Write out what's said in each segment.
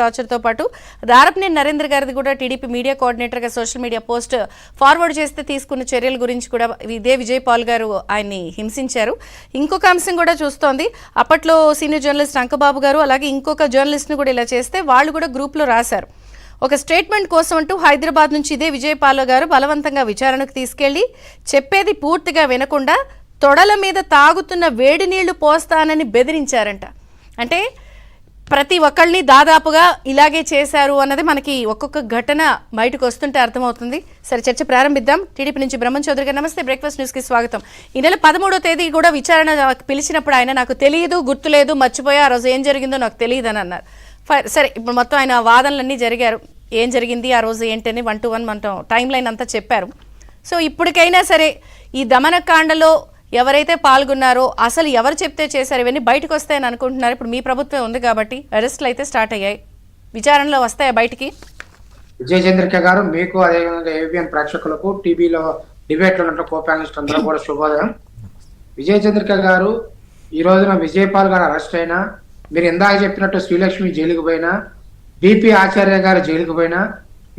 టార్చర్తో పాటు దారపనేని నరేంద్ర గారిది కూడా టీడీపీ మీడియా కోఆర్డినేటర్గా సోషల్ మీడియా పోస్ట్ ఫార్వర్డ్ చేస్తే తీసుకున్న చర్యల గురించి కూడా ఇదే విజయ్ పాల్ గారు ఆయన్ని హింసించారు. ఇంకొక అంశం కూడా చూస్తోంది. అప్పట్లో సీనియర్ జర్నలిస్ట్ అంకబాబు గారు అలాగే ఇంకొక జర్నలిస్ట్ని కూడా ఇలా చేస్తే వాళ్ళు కూడా గ్రూప్లో రాశారు. ఒక స్టేట్మెంట్ కోసం అంటూ హైదరాబాద్ నుంచి ఇదే విజయ్ పాల్ గారు బలవంతంగా విచారణకు తీసుకెళ్లి చెప్పేది పూర్తిగా వినకుండా తొడల మీద తాగుతున్న వేడి నీళ్లు పోస్తానని బెదిరించారంట. అంటే ప్రతి ఒక్కళ్ళని దాదాపుగా ఇలాగే చేశారు అన్నది మనకి ఒక్కొక్క ఘటన బయటకు వస్తుంటే అర్థమవుతుంది. సరే, చర్చ ప్రారంభిద్దాం. టీడీపీ నుంచి బ్రహ్మం చౌదరి గారు, నమస్తే. బ్రేక్ఫాస్ట్ న్యూస్కి స్వాగతం. ఈ నెల 13వ తేదీ కూడా విచారణ పిలిచినప్పుడు ఆయన నాకు తెలియదు, గుర్తులేదు, మర్చిపోయా, ఆ రోజు ఏం జరిగిందో నాకు తెలియదు అని అన్నారు. సరే, ఇప్పుడు మొత్తం ఆయన వాదనలన్నీ జరిగారు. ఏం జరిగింది ఆ రోజు ఏంటని 1 to 1 మొత్తం టైం లైన్ అంతా చెప్పారు. సో ఇప్పటికైనా సరే ఈ దమనకాండలో ఎవరైతే పాల్గొన్నారో అసలు ఎవరు చెప్తే చేశారు ఇవన్నీ బయటకు వస్తాయని అనుకుంటున్నారు. ఇప్పుడు మీ ప్రభుత్వం ఉంది కాబట్టి అరెస్టులు అయితే స్టార్ట్ అయ్యాయి. విచారణలో వస్తాయా బయటికి? విజయ చంద్రిక గారు, మీకు అదేవిధంగా ఏబిఎన్ ప్రేక్షకులకు, టీవీలో డిబేట్లో ఉన్న కో ప్యానలిస్ట్ అందరూ కూడా శుభోదయం. విజయ చంద్రిక గారు, ఈ రోజున విజయ్ పాల్ గారు అరెస్ట్ అయినా, మీరు ఇందాక చెప్పినట్టు శ్రీలక్ష్మి జైలుకు పోయినా, బిపి ఆచార్య గారు జైలుకు పోయినా,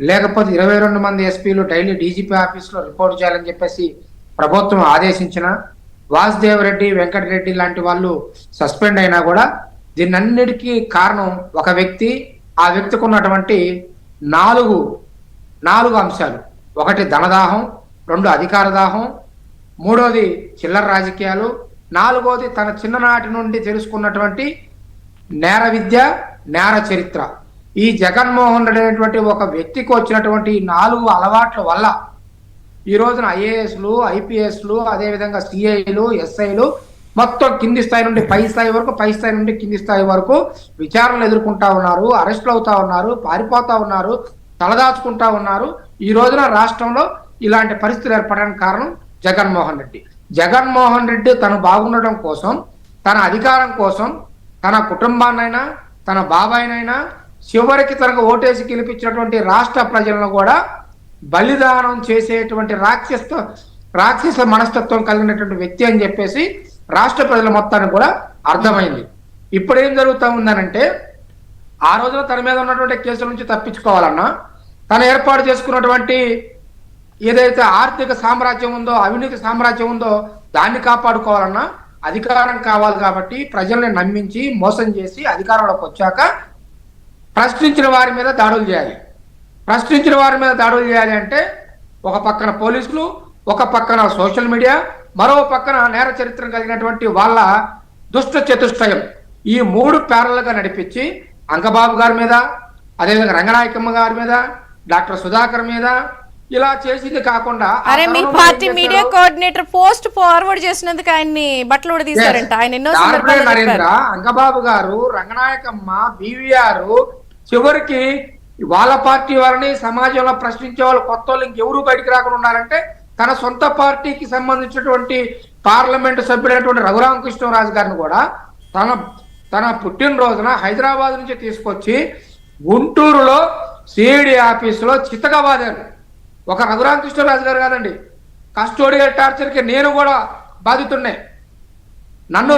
లేకపోతే 22 మంది ఎస్పీలు డైలీ డీజీపీ ఆఫీస్ లో రిపోర్ట్ చేయాలని చెప్పేసి ప్రభుత్వం ఆదేశించిన, వాసుదేవ్ రెడ్డి, వెంకటరెడ్డి లాంటి వాళ్ళు సస్పెండ్ అయినా కూడా దీన్నన్నిటికీ కారణం ఒక వ్యక్తి. ఆ వ్యక్తికి ఉన్నటువంటి నాలుగు అంశాలు. ఒకటి ధనదాహం, 2 అధికార దాహం, 3వది చిల్లర రాజకీయాలు, 4వది తన చిన్ననాటి నుండి తెలుసుకున్నటువంటి నేర విద్య, నేర చరిత్ర. ఈ జగన్మోహన్ రెడ్డి అనేటువంటి ఒక వ్యక్తికి వచ్చినటువంటి 4 అలవాట్ల వల్ల ఈ రోజున ఐఏఎస్లు, ఐపీఎస్లు, అదేవిధంగా సిఐలు, ఎస్ఐలు మొత్తం కింది స్థాయి నుండి పై స్థాయి వరకు, పై స్థాయి నుండి కింది స్థాయి వరకు విచారణలు ఎదుర్కొంటా ఉన్నారు, అరెస్టులు అవుతా ఉన్నారు, పారిపోతా ఉన్నారు, తలదాచుకుంటా ఉన్నారు. ఈ రోజున రాష్ట్రంలో ఇలాంటి పరిస్థితులు ఏర్పడడానికి కారణం జగన్మోహన్ రెడ్డి. జగన్మోహన్ రెడ్డి తను బాగుండడం కోసం, తన అధికారం కోసం, తన కుటుంబాన్నైనా, తన బాబాయినైనా, చివరికి తనకు ఓటేసి గెలిపించినటువంటి రాష్ట్ర ప్రజలను కూడా బలిదానం చేసేటువంటి రాక్షస మనస్తత్వం కలిగినటువంటి వ్యక్తి అని చెప్పేసి రాష్ట్ర ప్రజల మొత్తానికి కూడా అర్థమైంది. ఇప్పుడు ఏం జరుగుతూ ఉందనంటే, ఆ రోజున తన మీద ఉన్నటువంటి కేసుల నుంచి తప్పించుకోవాలన్నా, తను ఏర్పాటు చేసుకున్నటువంటి ఏదైతే ఆర్థిక సామ్రాజ్యం ఉందో, అవినీతి సామ్రాజ్యం ఉందో దాన్ని కాపాడుకోవాలన్నా అధికారం కావాలి. కాబట్టి ప్రజల్ని నమ్మించి మోసం చేసి అధికారంలోకి వచ్చాక ప్రశ్నించిన వారి మీద దాడులు చేయాలి. ప్రశ్నించిన వారి మీద దాడులు చేయాలి అంటే ఒక పక్కన పోలీసులు, ఒక పక్కన సోషల్ మీడియా, మరో పక్కన నేర చరిత్ర కలిగినటువంటి వాళ్ళ దుష్ట చతుష్టయం, ఈ 3 ప్యారల్గా నడిపించి అంకబాబు గారి మీద, అదేవిధంగా రంగనాయకమ్మ గారి మీద, డాక్టర్ సుధాకర్ మీద ఇలా చేసింది కాకుండా మీ party media coordinator post forward చేసినందుకు ఆయన్ని బట్టలు కూడా తీశారంట. ఆయన ఎన్నో సందర్భాల్లో నరేంద్ర, అంకబాబు గారు, రంగనాయకమ్మ, బీవీఆర్ చివరికి వాళ్ళ పార్టీ వారిని సమాజంలో ప్రశ్నించే వాళ్ళు కొత్త వాళ్ళు ఇంకెవరు బయటికి రాకుండా ఉండాలంటే తన సొంత పార్టీకి సంబంధించినటువంటి పార్లమెంటు సభ్యుడైనటువంటి రఘురామకృష్ణరాజు గారిని కూడా తన పుట్టినరోజున హైదరాబాద్ నుంచి తీసుకొచ్చి గుంటూరులో సిఐడి ఆఫీసులో చిత్తగా వాదారు. ఒక రఘురామకృష్ణరాజు గారు కాదండి, కస్టోడియల్ టార్చర్కి నేను కూడా బాధితున్నే. నన్ను